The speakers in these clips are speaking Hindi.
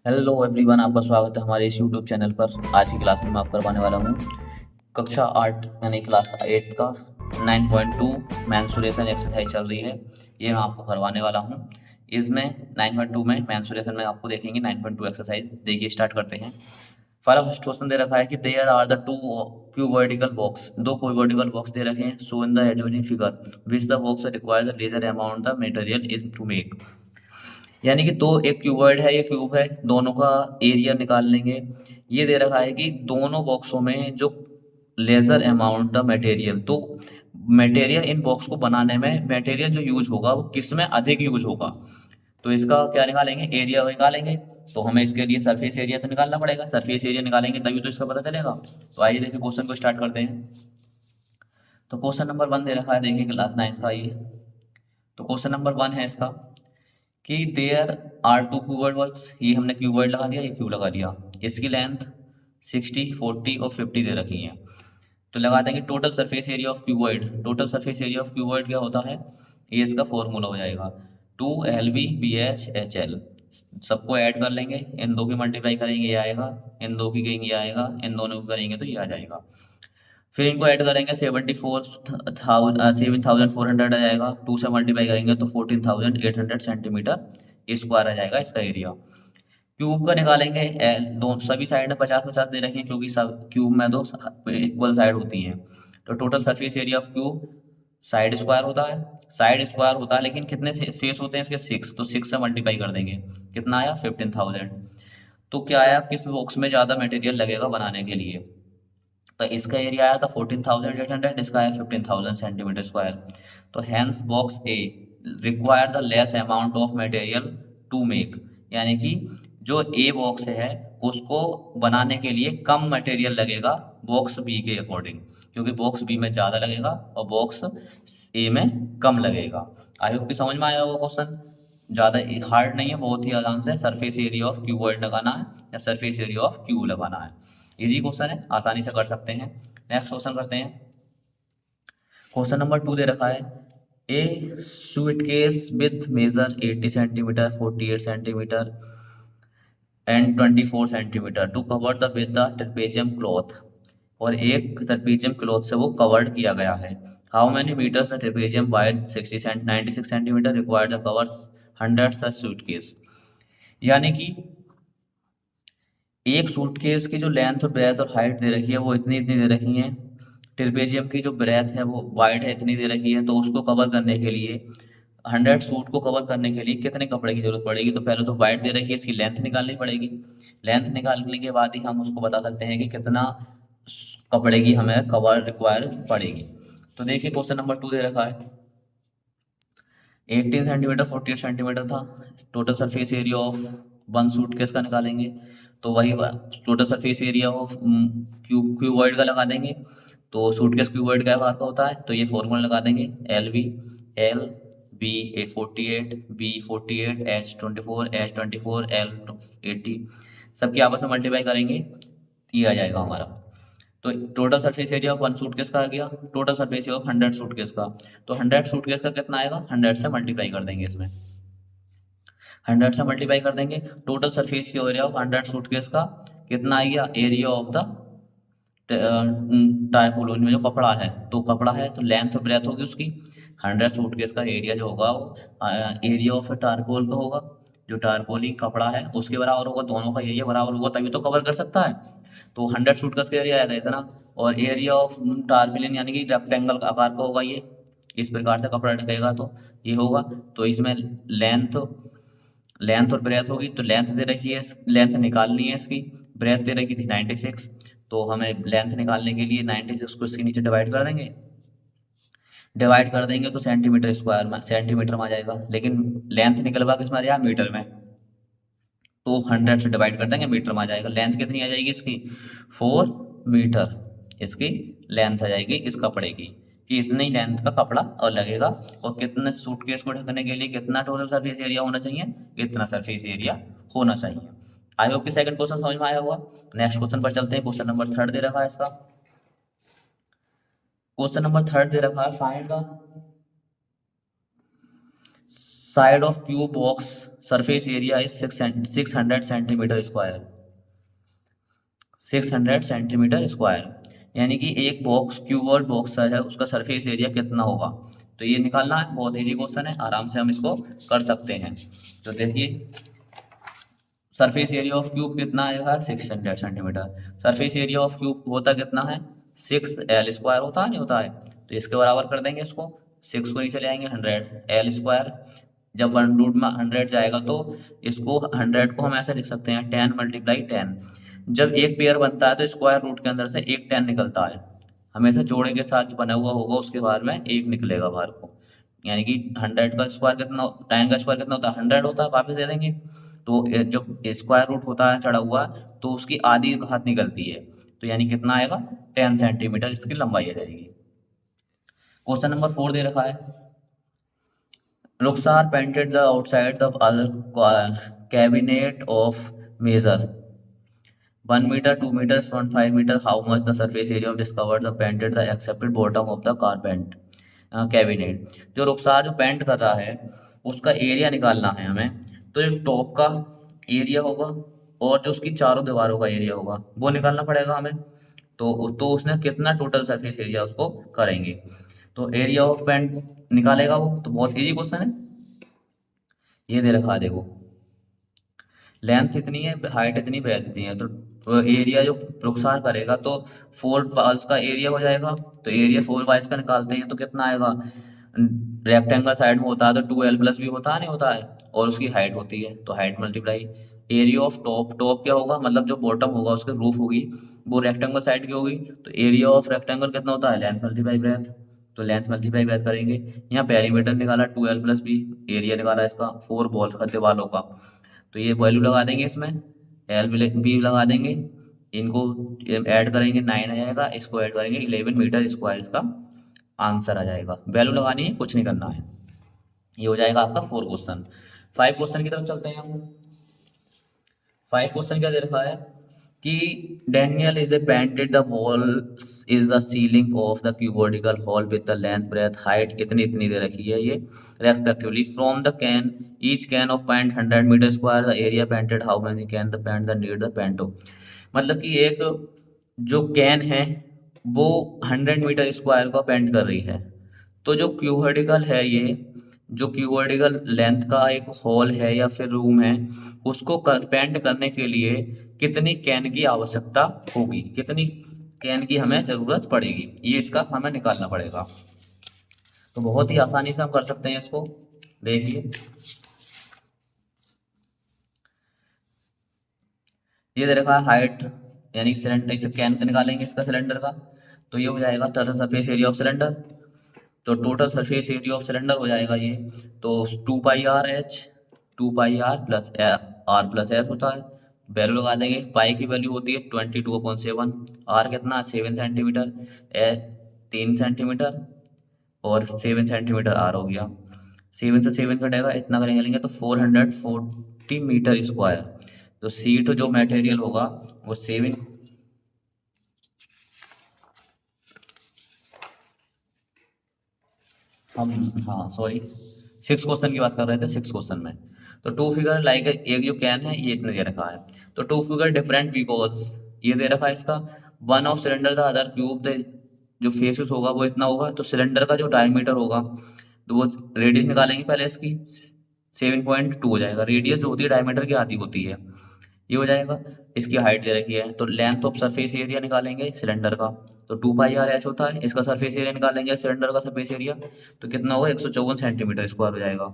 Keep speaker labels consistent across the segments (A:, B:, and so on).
A: हेलो एवरीवन, आपका स्वागत है हमारे इस यूट्यूब चैनल पर। आज की क्लास में मैं आपको करवाने वाला हूँ कक्षा 8 यानी क्लास 8 का 9.2 मैंसुरेशन एक्सरसाइज चल रही है। ये मैं आपको करवाने वाला हूँ। इसमें 9.2 में मैंसुरेशन में आपको देखेंगे 9.2 एक्सरसाइज। देखिए, स्टार्ट करते हैं। फर्स्ट क्वेश्चन दे रखा है कि there are the two cuboidical box. दो क्यूबॉइडिकल बॉक्स दे रखे हैं। So in the adjoining figure which the box require the lesser amount the material is to make. यानी कि दो, एक क्यूबॉइड है, ये क्यूब है, दोनों का एरिया निकाल लेंगे। ये दे रखा है कि दोनों बॉक्सों में जो लेजर अमाउंट ऑफ मटेरियल, तो मटेरियल इन बॉक्स को बनाने में मटेरियल जो यूज होगा वो किस में अधिक यूज होगा। तो इसका क्या निकालेंगे, एरिया निकालेंगे। तो हमें इसके लिए सरफेस एरिया तो निकालना पड़ेगा। सरफेस एरिया निकालेंगे तभी तो इसका पता चलेगा। तो आइए देखिए, क्वेश्चन को स्टार्ट करते हैं। तो क्वेश्चन नंबर 1 दे रखा है, देखिए क्लास 9 का ये। तो क्वेश्चन नंबर 1 है इसका कि there are two cuboid works. ये हमने क्यूबॉइड लगा दिया, ये क्यूब लगा दिया। इसकी लेंथ 60, 40 और 50 दे रखी है। तो लगा देंगे total surface area of cuboid. Total surface area of cuboid क्या होता है, ये इसका फॉर्मूला हो जाएगा 2 LB BH HL। सबको ऐड कर लेंगे, इन दो की मल्टीप्लाई करेंगे ये आएगा, इन दो की करेंगे ये आएगा, इन दोनों की करेंगे तो ये आ जाएगा। फिर इनको ऐड करेंगे 7,400 आ जाएगा। 2 से मल्टीप्लाई करेंगे तो 14,800 सेंटीमीटर स्क्वायर आ जाएगा इसका एरिया। क्यूब का निकालेंगे। एल दो सभी साइड में 50-50 दे रखे हैं, क्योंकि सब क्यूब में दो इक्वल साइड होती हैं। तो total surface area of cube side square होता है। साइड स्क्वायर होता है, लेकिन कितने फेस होते हैं इसके, 6। तो 6 से मल्टीप्लाई कर देंगे, कितना आया 15,000। तो क्या आया, किस बॉक्स में ज़्यादा मटेरियल लगेगा बनाने के लिए। तो इसका एरिया आया था 14,800, इसका आया 15,000 सेंटीमीटर स्क्वायर। तो hence box a require the less amount of material to make. यानी कि जो ए बॉक्स है उसको बनाने के लिए कम मटेरियल लगेगा बॉक्स बी के अकॉर्डिंग, क्योंकि बॉक्स बी में ज़्यादा लगेगा और बॉक्स ए में कम लगेगा। आई होप कि समझ में आया होगा क्वेश्चन। ज़्यादा हार्ड नहीं है, बहुत ही आराम से सरफेस एरिया ऑफ क्यूबॉइड लगाना है या सरफेस एरिया ऑफ क्यूब लगाना है। इजी क्वेश्चन है, आसानी से कर सकते हैं। नेक्स्ट क्वेश्चन करते हैं। क्वेश्चन नंबर 2 दे रखा है a suitcase with measure 80 centimeter, 48 centimeter and 24 centimeter to cover the with the trapezium cloth. और एक ट्रेपेजियम क्लॉथ से वो कवर्ड किया गया है। How many metres the trapezium wide 96 centimetre required the cover 100 such suitcase. यानी कि एक सूटकेस की जो लेंथ और ब्रेथ और हाइट दे रखी है वो इतनी इतनी दे रखी है। ट्रिपेजियम की जो ब्रेथ है वो वाइड है, इतनी दे रखी है। तो उसको कवर करने के लिए 100 सूट को कवर करने के लिए कितने कपड़े की जरूरत पड़ेगी। तो पहले तो वाइड दे रखी है, इसकी लेंथ निकालनी पड़ेगी। लेंथ निकालने के बाद ही हम उसको बता सकते हैं कि कितना कपड़े की हमें कवर रिक्वायर पड़ेगी। तो देखिए, क्वेश्चन नंबर 2 दे रखा है 18 सेंटीमीटर, 48 सेंटीमीटर था। Total surface area of one suitcase का निकालेंगे। तो वही total surface area of cuboid का लगा देंगे। तो सूटकेस क्यूबॉइड का आकार का होता है, तो ये फॉर्मूला लगा देंगे LB, L B A 48, B 48, H 24, L 80। सबकी आपस में मल्टीप्लाई करेंगे, ये आ जाएगा हमारा। तो total surface area of one suitcase का आ गया, total surface area of 100 suitcase का। तो 100 सूटकेस का कितना आएगा, 100 से मल्टीप्लाई कर देंगे इसमें। 100 से मल्टीप्लाई कर देंगे, total surface area of 100 suitcase का कितना आ गया, एरिया ऑफ द टाइपोलोजी में जो कपड़ा है, तो कपड़ा है तो लेंथ और ब्रेथ होगी उसकी। 100 सूटकेस का एरिया जो होगा वो एरिया ऑफ टारपोल का होगा। जो टारपोलिंग कपड़ा है उसके बराबर होगा, दोनों का एरिया बराबर होगा तभी तो कवर कर सकता है। तो 100 सूटकेस का एरिया आएगा इतना। और एरिया ऑफ टारपोलिन यानी कि रेक्टेंगल आकार का होगा ये, इस प्रकार से कपड़ा ढकेगा तो ये होगा। तो इसमें लेंथ लेंथ और ब्रेथ होगी। तो लेंथ दे रखी है, लेंथ निकालनी है इसकी। ब्रेथ दे रखी थी 96। तो हमें लेंथ निकालने के लिए 96 को इसके नीचे डिवाइड कर देंगे। डिवाइड कर देंगे तो सेंटीमीटर स्क्वायर में, सेंटीमीटर में आ जाएगा। लेकिन लेंथ निकलवा किस में आ जाएगा, मीटर में। तो 100 से डिवाइड कर देंगे, मीटर में आ जाएगा। लेंथ कितनी आ जाएगी इसकी, 4 मीटर इसकी लेंथ आ जाएगी इस कपड़े की। कि इतनी लेंथ का कपड़ा और लगेगा। और कितने सूटकेस को ढकने के लिए कितना टोटल सरफेस एरिया होना चाहिए, इतना सरफेस एरिया होना चाहिए। आई होप कि सेकंड क्वेश्चन समझ में आया होगा। नेक्स्ट क्वेश्चन पर चलते हैं। क्वेश्चन नंबर 3 दे रखा है इसका। क्वेश्चन नंबर 3 दे रखा है find the side of cube box surface area is 600 centimetre square, 600 centimetre square, यानी कि एक बॉक्स क्यूबॉइड बॉक्स है उसका सरफेस एरिया कितना होगा। तो ये निकालना है, बहुत इजी क्वेश्चन है, आराम से हम इसको कर सकते हैं। तो देखिए सरफेस एरिया ऑफ क्यूब कितना आएगा 600 centimetre, surface area of cube होता कितना है 6L² होता है, नहीं होता है, तो इसके बराबर कर देंगे इसको, 6 को नीचे ले आएंगे 100L², जब 1/100 जाएगा तो इसको 100 को हम ऐसे लिख सकते हैं 10 × 10। जब एक पेयर बनता है तो स्क्वायर रूट के अंदर से एक 10 निकलता है, हमेशा जोड़े के साथ बना हुआ होगा उसके बाहर में एक निकलेगा बाहर को, यानी कि 100 का स्क्वायर कितना, 10 का स्क्वायर कितना होता है 100 होता है, वापस दे देंगे। तो जो स्क्वायर रूट होता है चढ़ा हुआ तो उसकी आधी घात निकलती है, तो यानी कितना आएगा 10 सेंटीमीटर इसकी लंबाई आ जाएगी। क्वेश्चन नंबर 4 दे रखा है, Rukhsar painted the outside the other cabinet of measure 1 meter 2 meter 5 meter, how much the surface area of discovered the painted the excepted bottom of the carpenter cabinet. जो रुखसार जो पेंट कर रहा है उसका एरिया निकालना है हमें, तो जो टॉप का एरिया होगा और जो उसकी चारों दीवारों का एरिया होगा वो निकालना पड़ेगा हमें। तो उसने कितना टोटल सरफेस एरिया उसको करेंगे, तो एरिया ऑफ पेंट निकालेगा वो, तो बहुत इजी क्वेश्चन है। ये दे रखा है देखो, लेंथ इतनी है, हाइट इतनी, ब्रेथ इतनी है, तो एरिया जो रुखसार करेगा तो 4 वॉल्स का एरिया हो जाएगा, तो एरिया 4 वॉल्स का निकालते हैं तो कितना आएगा, रेक्टेंगल साइड में होता है तो 2L+ भी होता है, नहीं होता है, और उसकी हाइट होती है तो height multiply area of top, top क्या होगा मतलब जो बॉटम होगा उसकी रूफ होगी वो रेक्टेंगल साइड की होगी, तो एरिया ऑफ रेक्टेंगल कितना होता है लेंथ मल्टीप्लाई ब्रेथ, तो लेंथ मल्टीप्लाई ब्रेथ करेंगे। यहाँ पेरीमीटर निकाला 2L+B, एरिया निकाला इसका 4 बॉल का दीवारों का, तो ये वैल्यू लगा देंगे इसमें, L भी लगा देंगे, इनको ऐड करेंगे 9 आ जाएगा, इसको ऐड करेंगे 11 मीटर स्क्वायर, इसका आंसर आ जाएगा। वैल्यू लगानी है, कुछ नहीं करना है। ये हो जाएगा आपका 4 क्वेश्चन। 5 क्वेश्चन की तरफ चलते हैं हम। 5 क्वेश्चन क्या दे रखा है कि Daniel is a painted the walls is the ceiling of the cubical hall with the length breadth height इतनी इतनी दे रखी है ये respectively from the can each can of paint 100 meter square the area painted how many can the paint the need the paint हो, मतलब कि एक जो कैन है वो 100 मीटर स्क्वायर का पेंट कर रही है, तो जो क्यूबोर्डिकल है ये जो क्यूबोर्डिकल लेंथ का एक हॉल है या फिर रूम है उसको पेंट करने के लिए कितनी कैन की आवश्यकता होगी, कितनी कैन की हमें ज़रूरत पड़ेगी, ये इसका हमें निकालना पड़ेगा। तो बहुत ही आसानी से हम कर सकते हैं इसको, देखिए ये दे रखा है हाइट, यानी सिलेंडर, इससे कैन निकालेंगे इसका सिलेंडर का, तो ये हो जाएगा total surface area of cylinder, तो total surface area of cylinder हो जाएगा ये, तो 2πr/h 2πr प्लस r+f होता है, वैल्यू लगा देंगे, पाई की वैल्यू होती है 22/7, आर कितना 7 सेंटीमीटर, ए 3 सेंटीमीटर और 7 सेंटीमीटर आर हो गया, 7 से 7 कटेगा इतना करेंगे लेंगे तो 440 मीटर स्क्वायर, तो सीट जो मटेरियल होगा वो 7 हम हाँ सॉरी 6 क्वेश्चन की बात कर रहे थे, 6 क्वेश्चन में, तो 2 फिगर लाइक एक जो कैन है ये इतने दे रखा है, तो 2 फिगर डिफरेंट बिकॉज ये दे रखा है इसका 1 of cylinder the other cube the जो फेसिस होगा वो इतना होगा, तो सिलेंडर का जो डायमीटर होगा तो वो रेडियस निकालेंगे पहले इसकी 7.2 हो जाएगा, रेडियस जो होती है डायमीटर की आधी होती है, ये हो जाएगा। इसकी हाइट दे रखी है तो लेंथ ऑफ सरफेस एरिया निकालेंगे सिलेंडर का, तो 2πr/h होता है, इसका सरफेस एरिया निकालेंगे सिलेंडर का सरफेस एरिया, तो कितना होगा 154 सेंटीमीटर स्क्वायर हो जाएगा।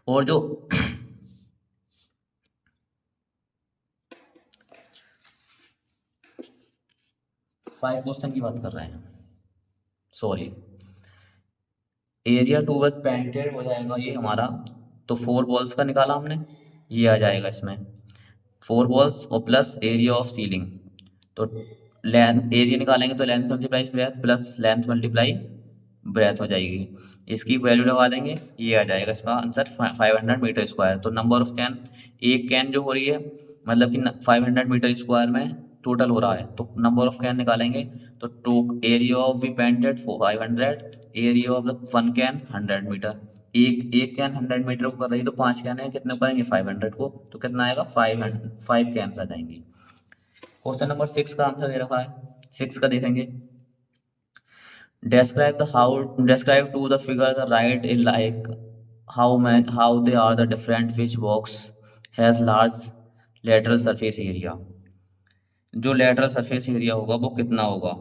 A: और जो 5 क्वेश्चन की बात कर रहे हैं, sorry area to with painted हो जाएगा ये हमारा, तो 4 बॉल्स का निकाला हमने, ये आ जाएगा इसमें 4 बॉल्स और प्लस एरिया ऑफ सीलिंग, तो लेंथ एरिया निकालेंगे तो length multiply breath plus length multiply breath हो जाएगी, इसकी वैल्यू लगा देंगे, ये आ जाएगा इसका आंसर 500 मीटर स्क्वायर। तो नंबर ऑफ कैन, एक कैन जो हो रही है मतलब कि 500 मीटर स्क्वायर में टोटल हो रहा है, तो नंबर ऑफ कैन निकालेंगे, तो area of we painted 500, area of the 1 can 100 metre, एक एक कैन 100 मीटर को कर रही है तो 5 कैन है, कितने को करेंगे 500 को, तो कितना आएगा 5 कैन आ जाएंगी। क्वेश्चन नंबर 6 का आंसर दे रखा है, 6 का देखेंगे। Describe to the figure the right in like how they are the different which box has large lateral surface area। जो लेटरल सरफेस एरिया होगा वो कितना होगा।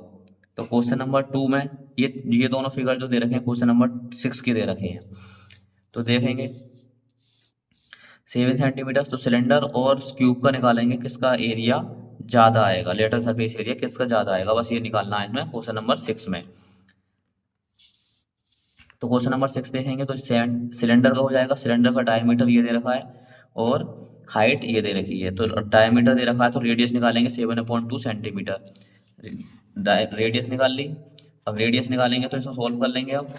A: तो क्वेश्चन नंबर 2 में ये दोनों फिगर जो दे रखे हैं क्वेश्चन नंबर 6 के दे रखे हैं, तो देखेंगे 7 सेंटीमीटर, तो सिलेंडर और क्यूब का निकालेंगे किसका एरिया ज़्यादा आएगा, लेटरल सरफेस एरिया किसका ज़्यादा आएगा, बस ये निकालना है इसमें क्वेश्चन नंबर 6 में। तो क्वेश्चन नंबर 6 देखेंगे तो सिलेंडर का हो जाएगा, सिलेंडर का डायमीटर ये दे रखा है और हाइट ये दे रखी है, तो डायमीटर दे रखा है तो रेडियस निकालेंगे 7/2 सेंटीमीटर, रेडियस निकाल ली। अब रेडियस निकालेंगे तो इसको सॉल्व कर लेंगे। अब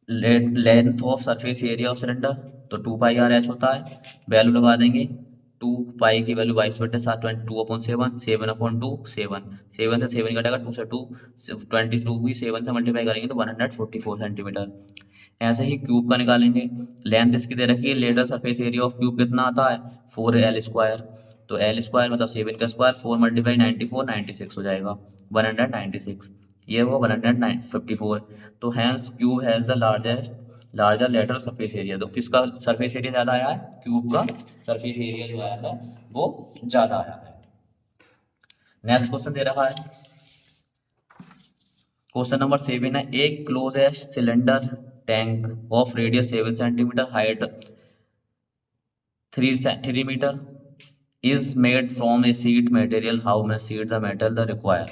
A: length of surface area of cylinder तो 2πr/h होता है, वैल्यू लगा देंगे 2 पाई की वैल्यू 22/7 22/7 7/2 7 7 से 7 कटेगा 2 से 2 22 भी 7 से मल्टीप्लाई करेंगे तो 144 सेंटीमीटर। ऐसे ही क्यूब का निकालेंगे, लेंथ इसकी दे रखी है, lateral surface area of cube कितना आता है 4l², तो l² मतलब 7 का स्क्वायर 4 × 94 96 हो जाएगा 196, ये होगा 154। तो hence cube has the larger lateral surface area, तो किसका सरफेस एरिया ज़्यादा आया है, क्यूब का सरफेस एरिया जो आया है वो ज़्यादा आया है। नेक्स्ट क्वेश्चन दे रखा है, क्वेश्चन नंबर 7 है, एक closest cylinder tank of radius 7 centimetre height 3 metre is made from a seat material, how much seat the metal the require.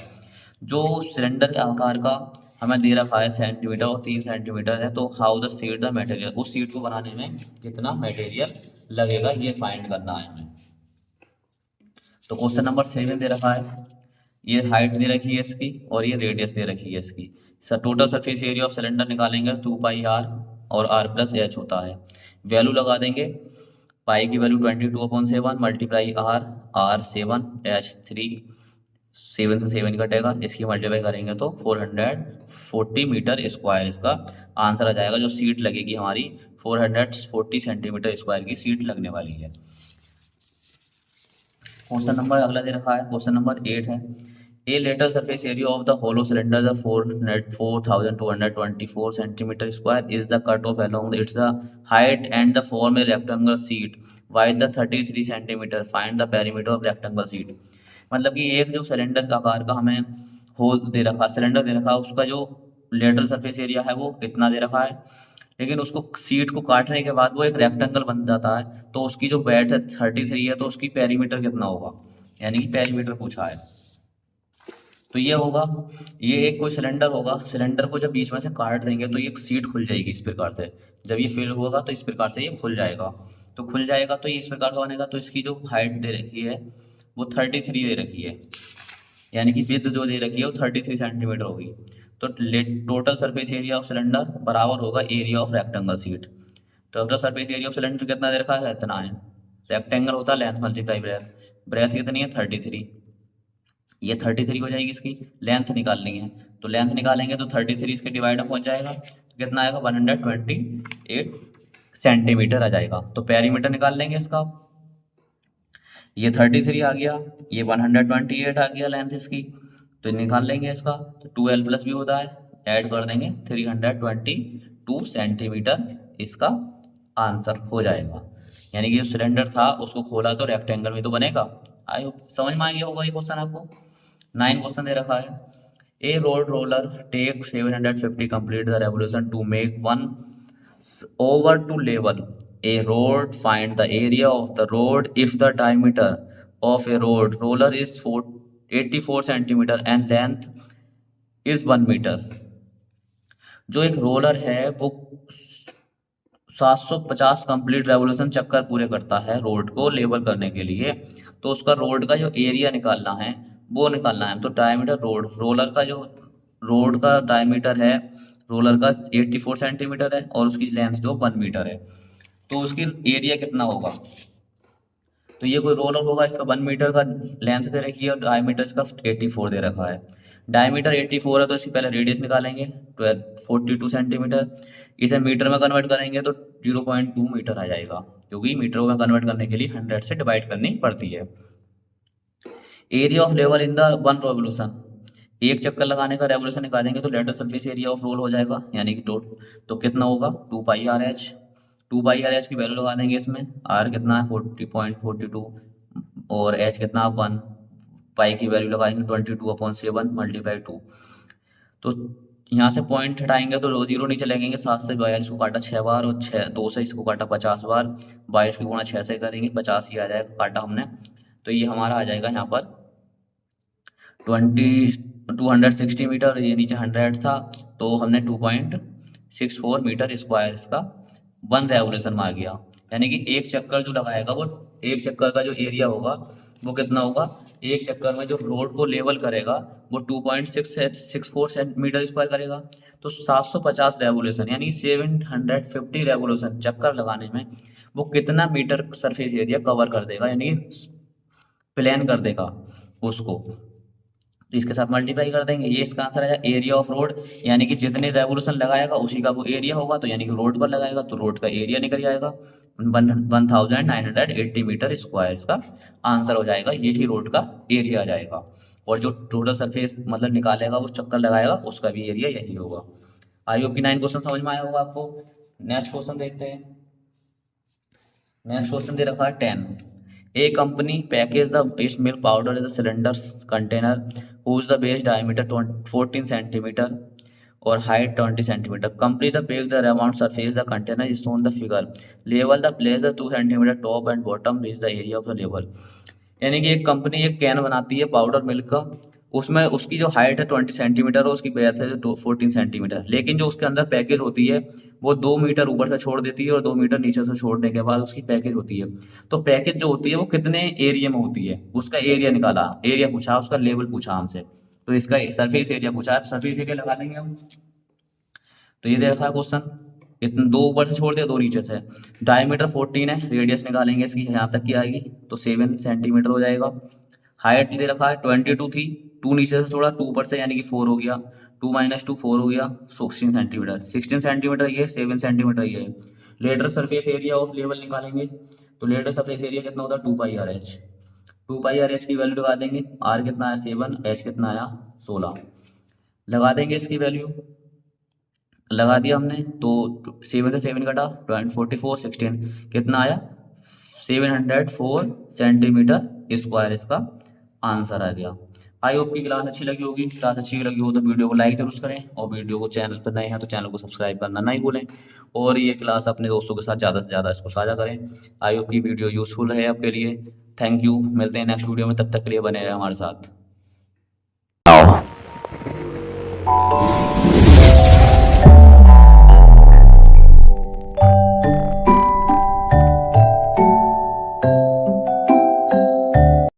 A: जो सिलेंडर के आकार का हमें दे रखा है सेंटीमीटर और 3 सेंटीमीटर है, तो how the seat the material, उस सीट को बनाने में कितना मटेरियल लगेगा ये फाइंड करना है हमें। तो क्वेश्चन नंबर 7 दे रखा है, ये हाइट दे रखी है इसकी और ये रेडियस दे रखी है इसकी। Sir total surface area of cylinder निकालेंगे 2πr और r+h होता है, वैल्यू लगा देंगे, पाई की वैल्यू 22/7 मल्टीप्लाई r 7 h 3 7 से 7 कटेगा, इसकी मल्टीप्लाई करेंगे तो 440 मीटर स्क्वायर इसका आंसर आ जाएगा। जो सीट लगेगी हमारी 440 सेंटीमीटर स्क्वायर की सीट लगने वाली है। क्वेश्चन नंबर अगला दे रखा है, क्वेश्चन नंबर 8 है, a lateral surface area of the hollow cylinder the 4224 centimeter square is the cut off along its the height and the form a rectangle sheet wide the 33 centimeter, find the perimeter of rectangle sheet. मतलब कि एक जो सिलेंडर का आकार का हमें होल दे रखा, सिलेंडर दे रखा, उसका जो लेटरल सरफेस एरिया है वो इतना दे रखा है, लेकिन उसको सीट को काटने के बाद वो एक रेक्टेंगल बन जाता है, तो उसकी जो बैट है 33 है, तो उसकी पेरीमीटर कितना होगा, यानी कि पेरीमीटर पूछा है। तो ये होगा, ये एक कोई सिलेंडर होगा, सिलेंडर को जब बीच में से काट देंगे तो ये एक सीट खुल जाएगी इस प्रकार से, जब ये फिल होगा तो इस प्रकार से ये खुल जाएगा, तो खुल जाएगा तो ये इस प्रकार का बनेगा। तो इसकी जो हाइट दे रखी है वो 33 दे रखी है, यानी कि विड्थ जो दे रखी है वो 33 सेंटीमीटर होगी। तो total surface area of cylinder बराबर होगा area of rectangle seat. Total surface area of cylinder कितना दे रखा है, इतना है, रेक्टेंगल होता है लेंथ मल्टीप्लाई ब्रेथ, ब्रेथ कितनी है 33, ये 33 हो जाएगी, इसकी लेंथ निकालनी है, तो लेंथ निकालेंगे तो 33 इसके डिवाइड में पहुंच जाएगा, तो कितना आएगा 128 सेंटीमीटर आ जाएगा। तो पेरीमीटर निकाल लेंगे इसका, ये 33 आ गया, ये 128 आ गया लेंथ इसकी, तो निकाल लेंगे इसका, तो 2l+ भी होता है, ऐड कर देंगे 322 सेंटीमीटर इसका आंसर हो जाएगा। यानी कि जो सिलेंडर था उसको खोला तो रेक्टेंगल में तो बनेगा। आई होप समझ में आ गया होगा ये क्वेश्चन आपको। 9 क्वेश्चन दे रखा है, a road roller take 750 complete the revolution to make one over to level a road, find the area of the road if the diameter of a road roller is 84 centimeter and length is 1 metre. जो एक रोलर है वो 750 कंप्लीट रेवोल्यूशन चक्कर पूरे करता है रोड को लेवल करने के लिए, तो उसका रोड का जो एरिया निकालना है वो निकालना है। तो डायमीटर रोलर का जो रोड का डायमीटर है रोलर का 84 सेंटीमीटर है और उसकी लेंथ जो 1 मीटर है, तो उसकी एरिया कितना होगा। तो ये कोई रोलर होगा, इसका 1 मीटर का लेंथ दे रखी है और डायमीटर इसका 84 दे रखा है। डायमीटर 84 है तो इसकी पहले रेडियस निकालेंगे 42 सेंटीमीटर। इसे मीटर में कन्वर्ट करेंगे तो 0.2 मीटर आ जाएगा, क्योंकि मीटर में कन्वर्ट करने के लिए 100 से डिवाइड करनी पड़ती है। Area of level in the one revolution, एक चक्कर लगाने का रेवोल्यूशन निकालेंगे तो letter surface area of roll हो जाएगा, यानी कि तो कितना होगा 2πRh। 2πRh की वैल्यू लगा देंगे इसमें, आर कितना है 40.42 और एच कितना 1, पाई की वैल्यू लगाएंगे 22/7 मल्टीप्लाई 2। तो यहाँ से पॉइंट हटाएंगे तो 0 नीचे लगेंगे, 7 से 42 को काटा 6 बार और 2 से इसको काटा 50 बार, 22 की गुणा 6 से करेंगे 50 ही आ जाएगा, काटा हमने तो ये हमारा आ जाएगा यहाँ पर 260 मीटर। ये नीचे 100 था तो हमने 2.64 मीटर स्क्वायर इसका 1 रेवोल्यूशन में आ गया। यानी कि एक चक्कर जो लगाएगा वो, एक चक्कर का जो एरिया होगा वो कितना होगा, एक चक्कर में जो रोड को लेवल करेगा वो 2.64 सेंटीमीटर स्क्वायर करेगा। तो 750 रेवोल्यूशन यानी 750 रेवोल्यूशन चक्कर लगाने में वो कितना मीटर सरफेस एरिया कवर कर देगा, यानी प्लान कर देगा उसको। तो इसके साथ मल्टीप्लाई कर देंगे, ये इसका आंसर आएगा एरिया ऑफ रोड, यानी कि जितने रेवोल्यूशन लगाएगा उसी का वो एरिया होगा, तो यानी कि रोड पर लगाएगा तो रोड का एरिया निकल जाएगा 1980 मीटर स्क्वायर इसका आंसर हो जाएगा, यही रोड का एरिया आ जाएगा। और जो टोटल सरफेस मतलब निकालेगा वो चक्कर लगाएगा उसका भी एरिया यही होगा। आई होप कि 9 क्वेश्चन समझ में आया होगा आपको। नेक्स्ट क्वेश्चन देखते हैं। नेक्स्ट क्वेश्चन दे रखा है 10। A company package the its milk powder in the cylinder container whose the base diameter 14 centimeter or height 20 centimeter. Complete the pack the amount surface the container is shown the figure. Level the place the 2 centimeter top and bottom is the area of the level. यानी कि एक कंपनी एक कैन बनाती है पाउडर मिल्क का, उसमें उसकी जो हाइट है 20 सेंटीमीटर और उसकी ब्रेथ है 14 सेंटीमीटर, लेकिन जो उसके अंदर पैकेज होती है वो 2 मीटर ऊपर से छोड़ देती है और 2 मीटर नीचे से छोड़ने के बाद उसकी पैकेज होती है। तो पैकेज जो होती है वो कितने एरिया में होती है, उसका एरिया निकाला, एरिया पूछा, उसका लेवल पूछा हमसे, तो इसका सरफेस एरिया पूछा है, सरफेस एरिया लगा देंगे हम। तो ये दे रखा है क्वेश्चन, इतने 2 ऊपर से छोड़ दिया 2 नीचे से, डायमीटर 14 है, रेडियस निकालेंगे इसकी यहाँ तक की आएगी तो 7 सेंटीमीटर हो जाएगा। हाइट दे रखा है 22 थी, 2 नीचे से छोड़ा 2 ऊपर से यानी कि 4 हो गया, 2 - 2 4 हो गया 16 सेंटीमीटर, 16 सेंटीमीटर ये 7 सेंटीमीटर ये। Lateral surface area of level निकालेंगे तो लेटरल सरफेस एरिया कितना होता है 2πRh। 2πRh की वैल्यू लगा देंगे, आर कितना आया 7, एच कितना आया 16, लगा देंगे इसकी वैल्यू, लगा दिया हमने तो 7 से 7 कटा 44 16 कितना आया 704 सेंटीमीटर स्क्वायर इसका आंसर आ गया। आई होप की क्लास अच्छी लगी होगी। क्लास अच्छी लगी हो तो वीडियो को लाइक जरूर करें और वीडियो को चैनल पर नए हैं तो चैनल को सब्सक्राइब करना नहीं भूलें और ये क्लास अपने दोस्तों के साथ ज़्यादा से ज़्यादा इसको साझा करें। आई होप की वीडियो यूजफुल रहे आपके लिए। थैंक यू, मिलते हैं नेक्स्ट वीडियो में, तब तक के लिए बने रहे हमारे साथ।